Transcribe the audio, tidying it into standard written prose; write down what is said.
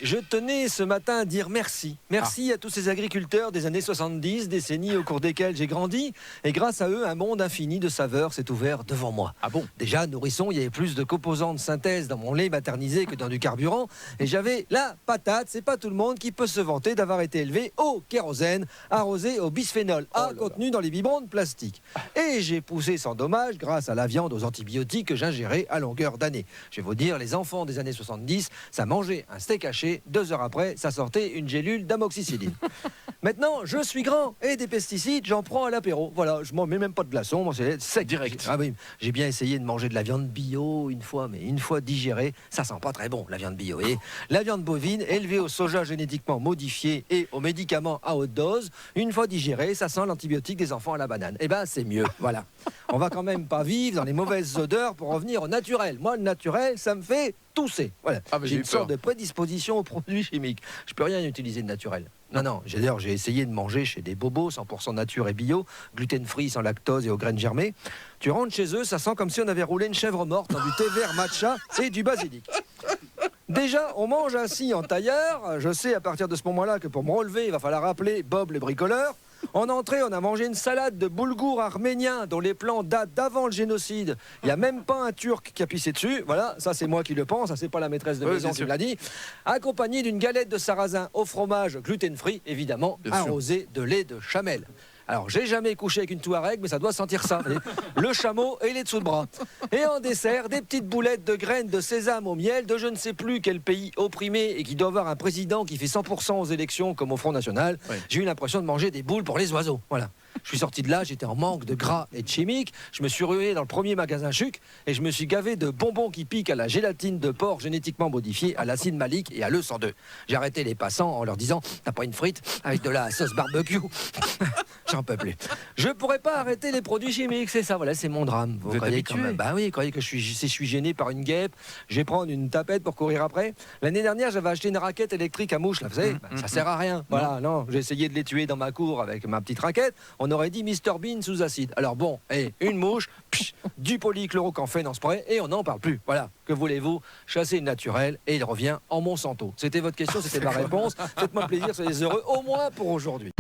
je tenais ce matin à dire merci. Merci à tous ces agriculteurs des années 70, décennies au cours desquelles j'ai grandi. Et grâce à eux, un monde infini de saveurs s'est ouvert devant moi. Ah bon? Déjà, nourrisson, il y avait plus de composants de synthèse dans mon lait maternisé que dans du carburant. Et j'avais la patate. C'est pas tout le monde qui peut se vanter d'avoir été élevé au kérosène, arrosé au bisphénol A contenu dans les biberons de plastique. Et j'ai poussé sans dommage grâce à la viande aux antibiotiques que j'ingérais à longueur d'année. Je vais vous dire, les enfants des années 70, ça mangeait un steak haché, 2 heures après, ça sortait une gélule d'amoxicilline. Maintenant, je suis grand et des pesticides, j'en prends à l'apéro. Voilà, je m'en mets même pas de glaçons, moi c'est sec. Direct. Ah oui, j'ai bien essayé de manger de la viande bio une fois, mais une fois digérée, ça sent pas très bon, la viande bio. Et la viande bovine, élevée au soja génétiquement modifié et aux médicaments à haute dose, une fois digérée, ça sent l'antibiotique des enfants à la banane. Eh ben, c'est mieux, voilà. On va quand même pas vivre dans les mauvaises odeurs pour revenir au naturel. Moi, le naturel, ça me fait tousser. Voilà. J'ai une sorte de prédisposition aux produits chimiques. Je peux rien utiliser de naturel. Non, j'ai essayé de manger chez des bobos 100% nature et bio, gluten-free, sans lactose et aux graines germées. Tu rentres chez eux, ça sent comme si on avait roulé une chèvre morte dans du thé vert matcha et du basilic. Déjà, on mange assis en tailleur. Je sais à partir de ce moment-là que pour me relever, il va falloir appeler Bob le bricoleur. En entrée, on a mangé une salade de boulgour arménien dont les plans datent d'avant le génocide. Il n'y a même pas un Turc qui a pissé dessus. Voilà, ça c'est moi qui le pense, ça c'est pas la maîtresse de maison qui me l'a dit. Accompagné d'une galette de sarrasin au fromage gluten-free, évidemment, arrosée de lait de chamel. Alors, j'ai jamais couché avec une Touareg, mais ça doit sentir ça. Le chameau et les dessous de bras. Et en dessert, des petites boulettes de graines de sésame au miel de je ne sais plus quel pays opprimé et qui doit avoir un président qui fait 100% aux élections comme au Front National. Oui. J'ai eu l'impression de manger des boules pour les oiseaux. Voilà. Je suis sorti de là, j'étais en manque de gras et de chimiques. Je me suis rué dans le premier magasin Chuc et je me suis gavé de bonbons qui piquent à la gélatine de porc génétiquement modifiée, à l'acide malique et à l'E102. J'ai arrêté les passants en leur disant « T'as pas une frite avec de la sauce barbecue ?» J'en peux plus. Je pourrais pas arrêter les produits chimiques, c'est ça, voilà, c'est mon drame. Vous croyez quand même, bah oui, croyez que si je suis gêné par une guêpe, je vais prendre une tapette pour courir après. L'année dernière, j'avais acheté une raquette électrique à mouche, là, vous savez, ça sert à rien. Voilà, non, j'ai essayé de les tuer dans ma cour avec ma petite raquette. On aurait dit Mr Bean sous acide. Alors bon, une mouche, du polychlorocamphéne en spray et on n'en parle plus. Voilà, que voulez-vous? Chasser le naturel et il revient en Monsanto. C'était votre question, c'était ma réponse. Faites-moi plaisir, soyez heureux, au moins pour aujourd'hui.